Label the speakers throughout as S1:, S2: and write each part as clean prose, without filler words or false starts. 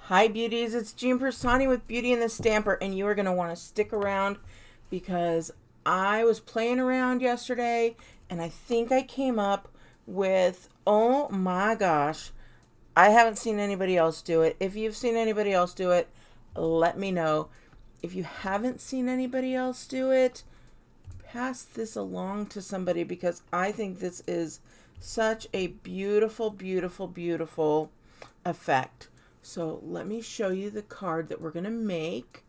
S1: Hi beauties, it's Jean Piersanti with Beauty and the Stamper, and you are going to want to stick around because I was playing around yesterday and I think I came up with, oh my gosh, I haven't seen anybody else do it. If you've seen anybody else do it, let me know. If you haven't seen anybody else do it, pass this along to somebody because I think this is such a beautiful, beautiful, beautiful effect. So let me show you the card that we're going to make,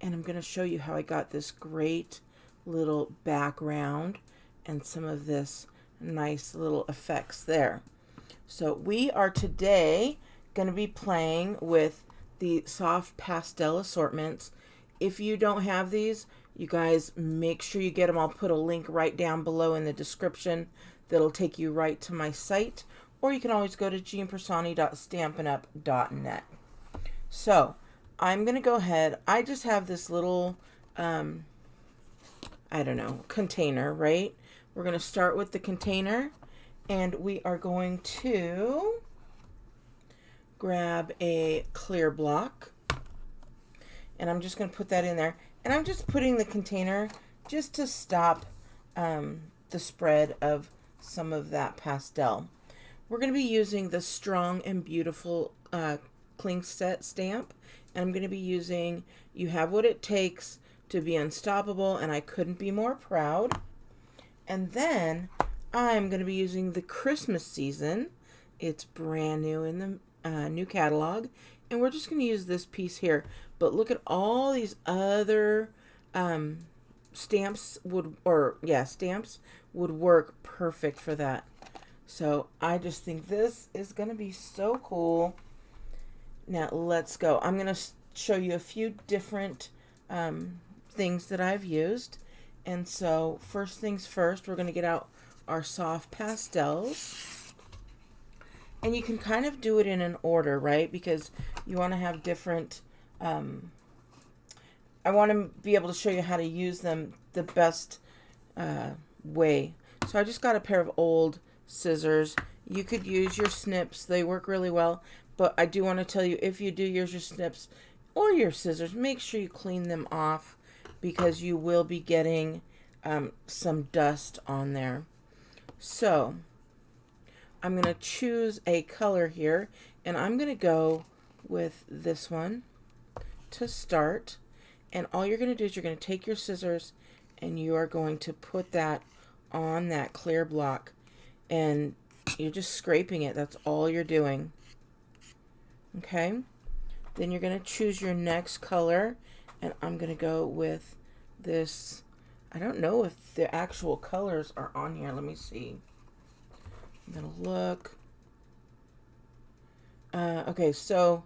S1: and I'm going to show you how I got this great little background and some of this nice little effects there. So we are today going to be playing with the soft pastel assortments. If you don't have these, you guys make sure you get them. I'll put a link right down below in the description that'll take you right to my site, or you can always go to jeanpersani.stampinup.net. So I'm going to go ahead. I just have this little, I don't know, container, right? We're going to start with the container, and we are going to grab a clear block, and I'm just going to put that in there. And I'm just putting the container just to stop the spread of some of that pastel. We're going to be using the Strong and Beautiful Cling Set stamp. And I'm going to be using You Have What It Takes to Be Unstoppable, and I couldn't be more proud. And then I'm going to be using the Christmas Season. It's brand new in the new catalog. And we're just going to use this piece here. But look at all these other stamps would work perfect for that. So I just think this is going to be so cool. Now let's go. I'm going to show you a few different things that I've used. And so first things first, we're going to get out our soft pastels. And you can kind of do it in an order, right? Because you want to have different, I want to be able to show you how to use them the best way. So I just got a pair of old scissors. You could use your snips. They work really well. But I do want to tell you, if you do use your snips or your scissors, make sure you clean them off because you will be getting some dust on there. So I'm going to choose a color here, and I'm going to go with this one to start. And all you're going to do is you're going to take your scissors and you are going to put that on that clear block, and you're just scraping it. That's all you're doing. Okay, then you're going to choose your next color, and I'm going to go with this. I don't know if the actual colors are on here. Let me see. I'm going to look. Okay, so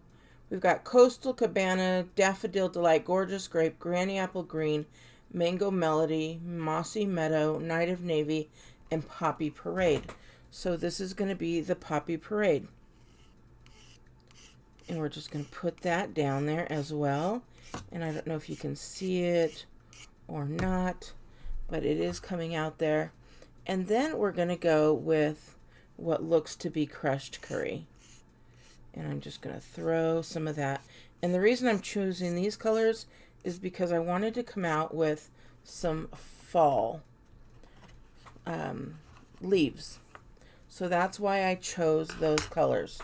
S1: we've got Coastal Cabana, Daffodil Delight, Gorgeous Grape, Granny Apple Green, Mango Melody, Mossy Meadow, Night of Navy, and Poppy Parade. So this is going to be the Poppy Parade. And we're just going to put that down there as well. And I don't know if you can see it or not, but it is coming out there. And then we're going to go with what looks to be crushed curry. And I'm just going to throw some of that. And the reason I'm choosing these colors is because I wanted to come out with some fall leaves. So that's why I chose those colors.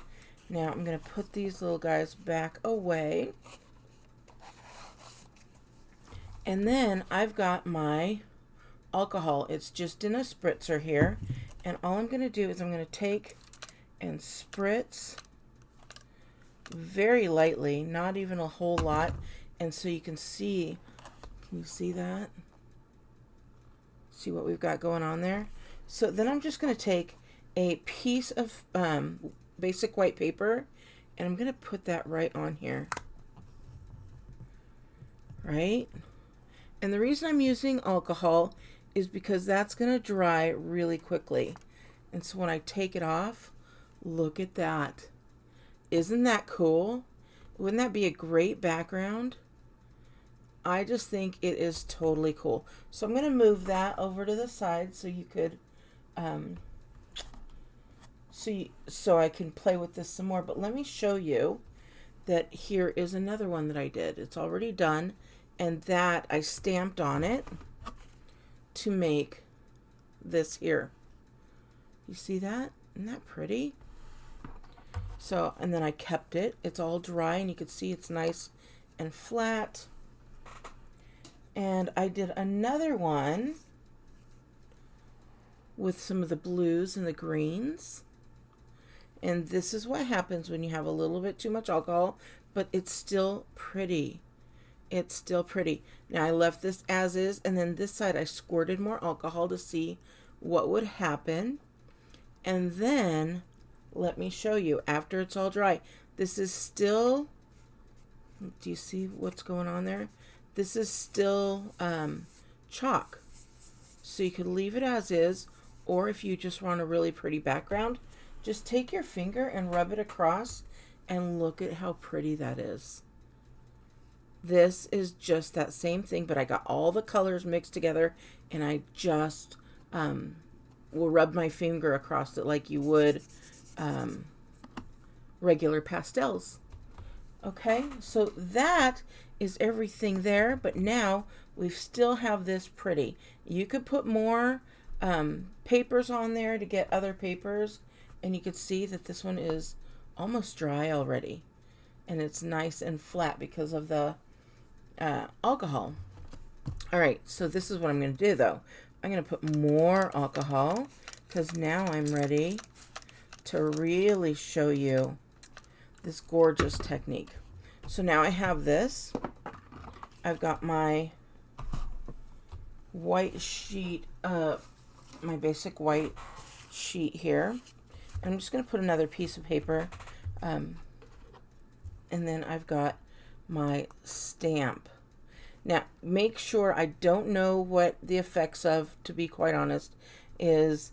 S1: Now I'm going to put these little guys back away. And then I've got my alcohol. It's just in a spritzer here. And all I'm going to do is I'm going to take and spritz very lightly, not even a whole lot. And so you can see that? See what we've got going on there? So then I'm just going to take a piece of basic white paper, and I'm going to put that right on here. Right? And the reason I'm using alcohol is because that's going to dry really quickly. And so when I take it off, look at that. Isn't that cool? Wouldn't that be a great background? I just think it is totally cool. So I'm going to move that over to the side so you could so I can play with this some more. But let me show you that here is another one that I did. It's already done, and that I stamped on it to make this here. You see that? Isn't that pretty? So, and then I kept it. It's all dry, and you can see it's nice and flat. And I did another one with some of the blues and the greens. And this is what happens when you have a little bit too much alcohol, but it's still pretty. It's still pretty. Now I left this as is, and then this side I squirted more alcohol to see what would happen. And then let me show you after it's all dry. This is still, do you see what's going on there? This is still chalk. So you could leave it as is, or if you just want a really pretty background, just take your finger and rub it across and look at how pretty that is. This is just that same thing, but I got all the colors mixed together, and I just will rub my finger across it like you would regular pastels. Okay, so that is everything there, but now we still have this pretty. You could put more papers on there to get other papers, and you could see that this one is almost dry already, and it's nice and flat because of the alcohol. All right, so this is what I'm going to do though. I'm going to put more alcohol because now I'm ready to really show you this gorgeous technique. So now I have this. I've got my white sheet, my basic white sheet here. I'm just going to put another piece of paper, and then I've got my stamp. Now, make sure, I don't know what the effects of, to be quite honest, is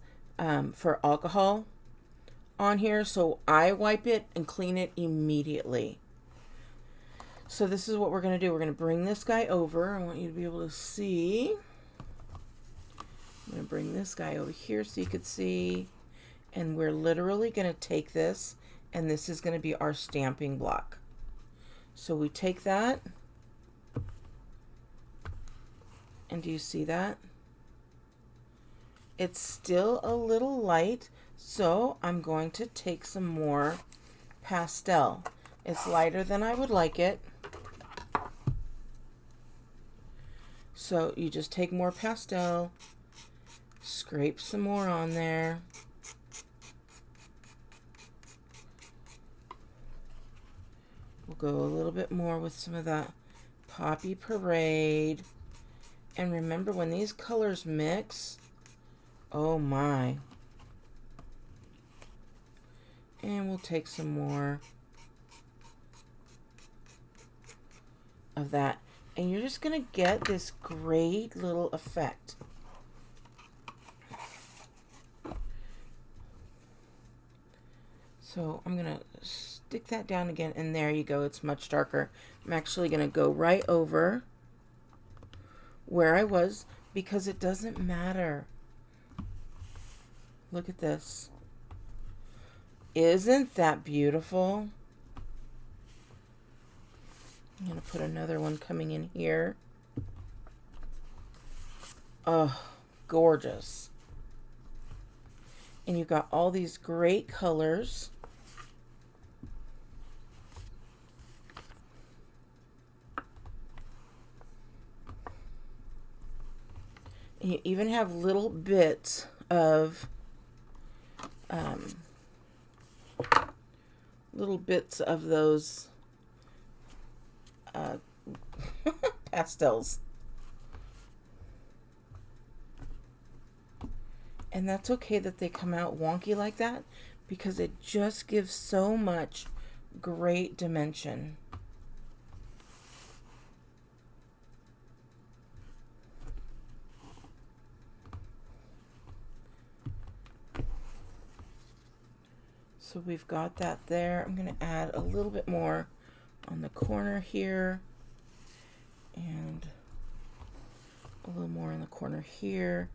S1: for alcohol on here, so I wipe it and clean it immediately. So this is what we're going to do. We're going to bring this guy over. I want you to be able to see. I'm going to bring this guy over here so you could see. And we're literally going to take this, and this is going to be our stamping block. So we take that, and do you see that? It's still a little light, so I'm going to take some more pastel. It's lighter than I would like it. So you just take more pastel, scrape some more on there. We'll go a little bit more with some of that Poppy Parade. And remember, when these colors mix, oh my. And we'll take some more of that. And you're just going to get this great little effect. So I'm going to stick that down again, and there you go. It's much darker. I'm actually going to go right over where I was because it doesn't matter. Look at this. Isn't that beautiful? I'm going to put another one coming in here. Oh, gorgeous. And you've got all these great colors. And you even have little bits of those pastels. And that's okay that they come out wonky like that, because it just gives so much great dimension. So we've got that there. I'm going to add a little bit more on the corner here, and a little more in the corner here.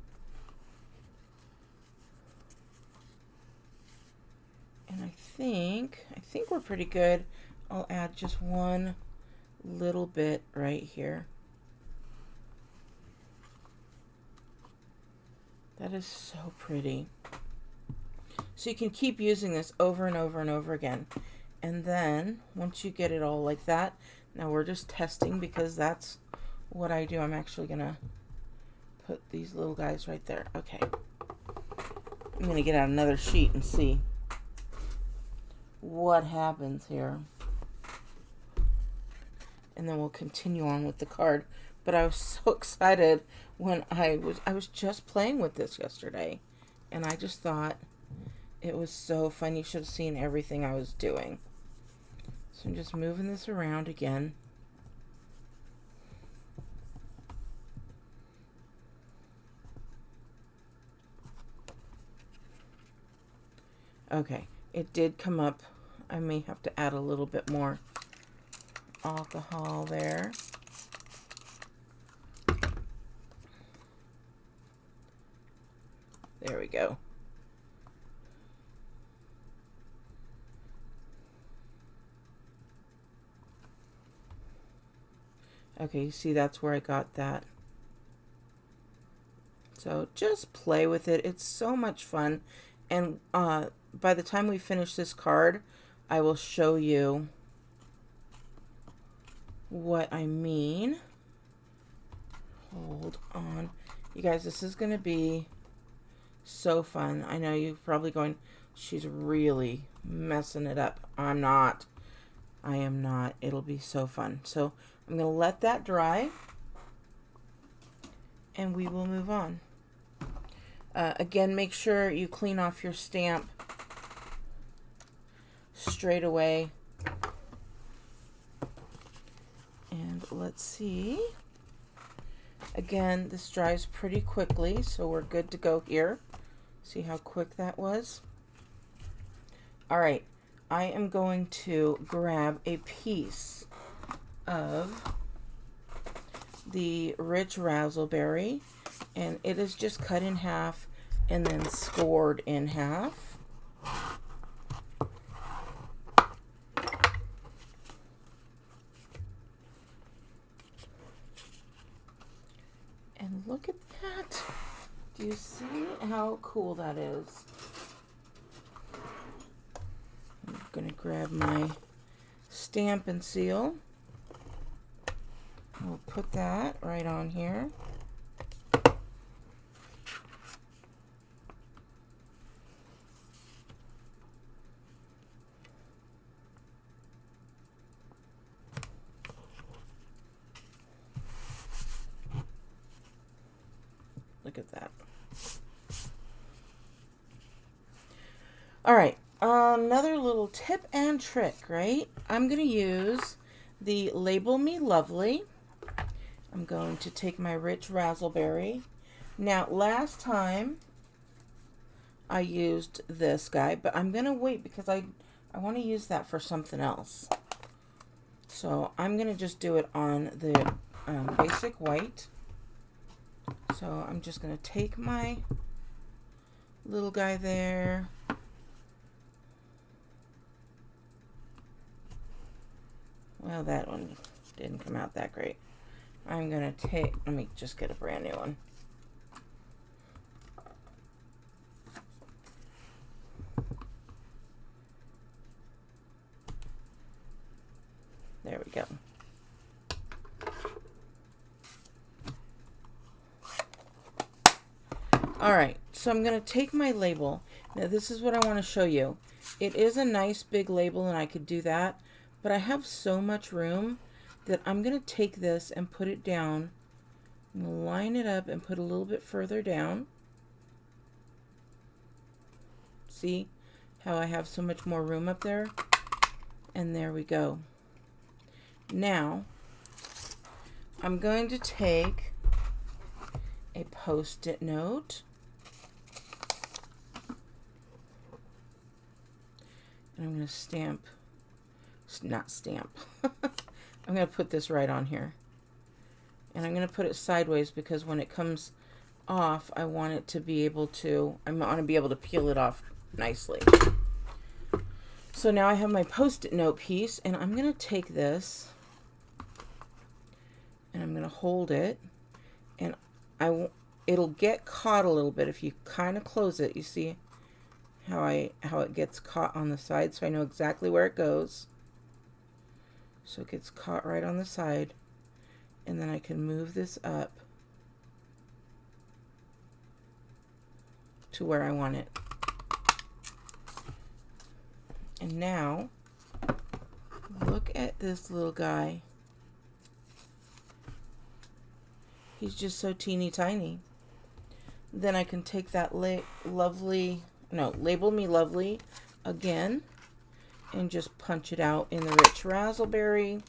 S1: And I think we're pretty good. I'll add just one little bit right here. That is so pretty. So you can keep using this over and over and over again. And then once you get it all like that, now we're just testing because that's what I do. I'm actually gonna put these little guys right there. Okay. I'm gonna get out another sheet and see what happens here. And then we'll continue on with the card. But I was so excited when I was just playing with this yesterday. And I just thought it was so fun. You should have seen everything I was doing. So I'm just moving this around again. Okay, it did come up. I may have to add a little bit more alcohol there. There we go. Okay, you see that's where I got that. So just play with it. It's so much fun. And by the time we finish this card, I will show you what I mean. Hold on. You guys, this is going to be so fun. I know you're probably going, she's really messing it up. I'm not. I am not. It'll be so fun. So I'm going to let that dry and we will move on. Again, make sure you clean off your stamp straight away. And let's see. Again, this dries pretty quickly, so we're good to go here. See how quick that was? All right, I am going to grab a piece of the rich razzleberry, and it is just cut in half and then scored in half. And look at that. Do you see how cool that is? I'm going to grab my stamp and seal. We'll put that right on here. Look at that. All right, another little tip and trick, right? I'm going to use the Label Me Lovely. I'm going to take my rich razzleberry. Now, last time I used this guy, but I'm going to wait because I want to use that for something else. So I'm going to just do it on the basic white. So I'm just going to take my little guy there. Well, that one didn't come out that great. I'm going to take, let me just get a brand new one. There we go. All right, so I'm going to take my label. Now, this is what I want to show you. It is a nice big label, and I could do that, but I have so much room that I'm going to take this and put it down. I'm going to line it up and put a little bit further down. See how I have so much more room up there? And there we go. Now, I'm going to take a Post-it note. And I'm going to stamp, not stamp. I'm going to put this right on here. And I'm going to put it sideways because when it comes off, I want it to be able to, I want to be able to peel it off nicely. So now I have my Post-it note piece, and I'm going to take this and I'm going to hold it, and it'll get caught a little bit if you kind of close it. You see how it gets caught on the side, so I know exactly where it goes. So it gets caught right on the side, and then I can move this up to where I want it. And now look at this little guy. He's just so teeny tiny. Then I can take that Label Me Lovely again and just punch it out in the Rich Razzleberry.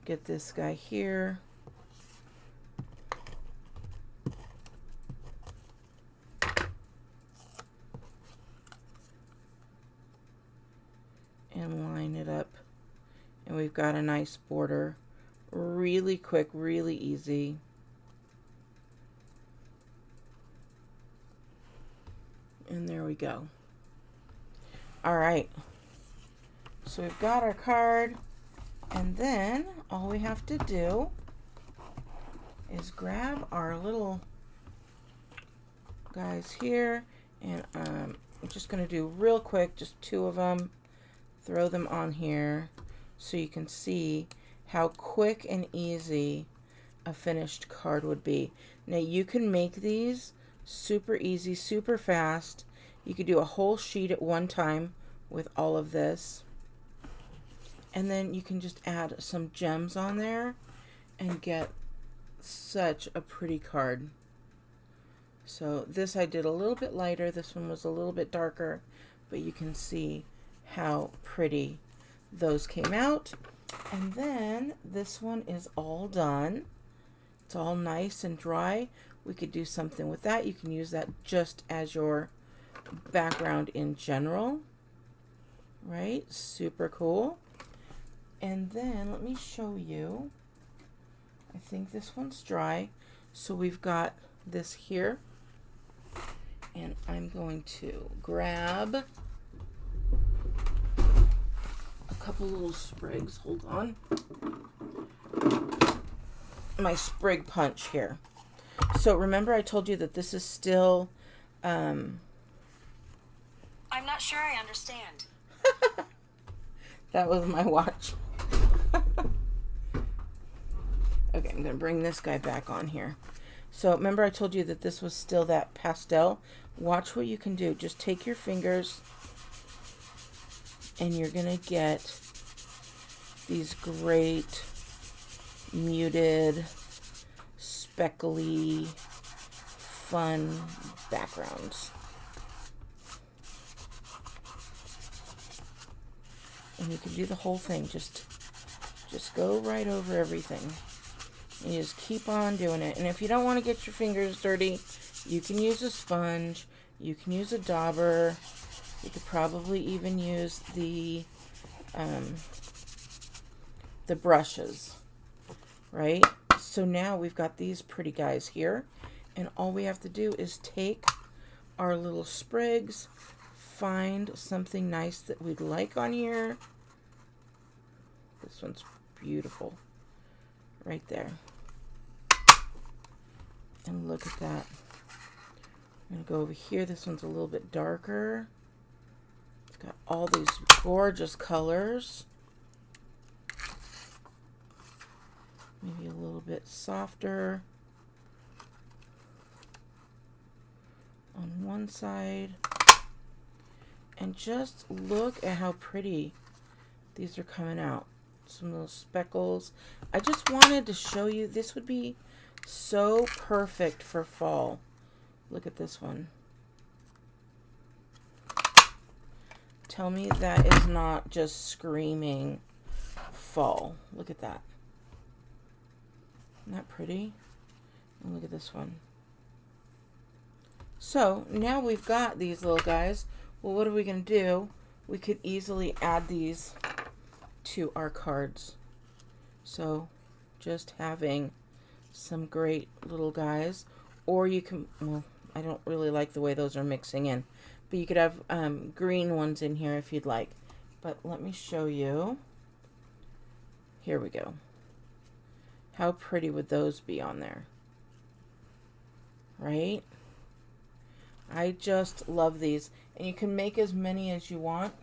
S1: Get this guy here. And line it up. And we've got a nice border. Really quick, really easy. And there we go. All right. So we've got our card. And then all we have to do is grab our little guys here. And I'm just going to do real quick, just 2 of them. Throw them on here so you can see how quick and easy a finished card would be. Now you can make these super easy, super fast. You could do a whole sheet at one time with all of this. And then you can just add some gems on there and get such a pretty card. So this I did a little bit lighter. This one was a little bit darker, but you can see how pretty those came out. And then this one is all done. It's all nice and dry. We could do something with that. You can use that just as your background in general, right? Super cool. And then let me show you. I think this one's dry. So we've got this here, and I'm going to grab a couple little sprigs. Hold on. My sprig punch here. So remember I told you that this is still
S2: I'm not sure I understand.
S1: That was my watch. Okay, I'm going to bring this guy back on here. So remember I told you that this was still that pastel. Watch what you can do. Just take your fingers and you're going to get these great muted, speckly, fun backgrounds. And you can do the whole thing. Just go right over everything. And you just keep on doing it. And if you don't want to get your fingers dirty, you can use a sponge. You can use a dauber. You could probably even use the brushes, right? So now we've got these pretty guys here. And all we have to do is take our little sprigs, find something nice that we'd like on here. This one's beautiful right there. And look at that. I'm going to go over here. This one's a little bit darker. It's got all these gorgeous colors. Maybe a little bit softer on one side. And just look at how pretty these are coming out. Some little speckles. I just wanted to show you, this would be so perfect for fall. Look at this one. Tell me that is not just screaming fall. Look at that. Isn't that pretty? And look at this one. So now we've got these little guys. Well, what are we going to do? We could easily add these to our cards. So just having some great little guys, or you can, well, I don't really like the way those are mixing in. But you could have green ones in here if you'd like. But let me show you. Here we go. How pretty would those be on there? Right? I just love these. And you can make as many as you want.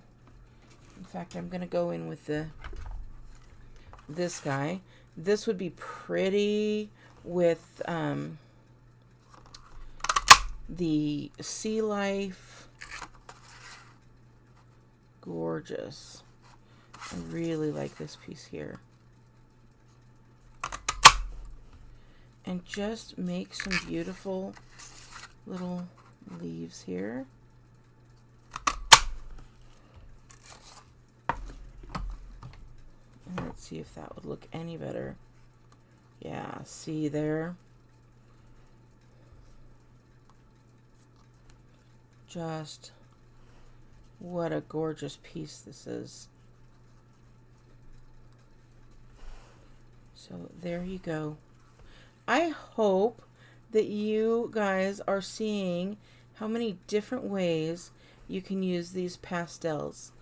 S1: In fact, I'm going to go in with this guy. This would be pretty with the sea life. Gorgeous. I really like this piece here. And just make some beautiful little leaves here. And let's see if that would look any better. Yeah, see there? Just what a gorgeous piece this is. So there you go. I hope that you guys are seeing how many different ways you can use these pastels.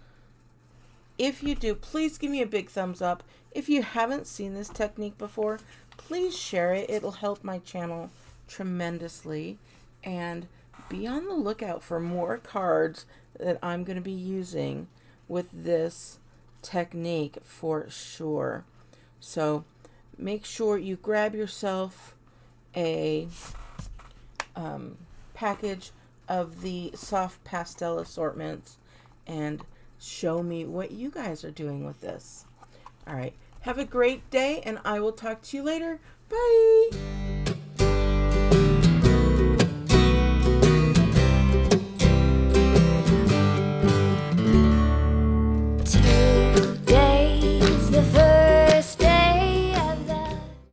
S1: If you do, please give me a big thumbs up. If you haven't seen this technique before, please share it. It'll help my channel tremendously. And be on the lookout for more cards that I'm going to be using with this technique for sure. So make sure you grab yourself a package of the soft pastel assortments and show me what you guys are doing with this. All right. Have a great day, and I will talk to you later. Bye.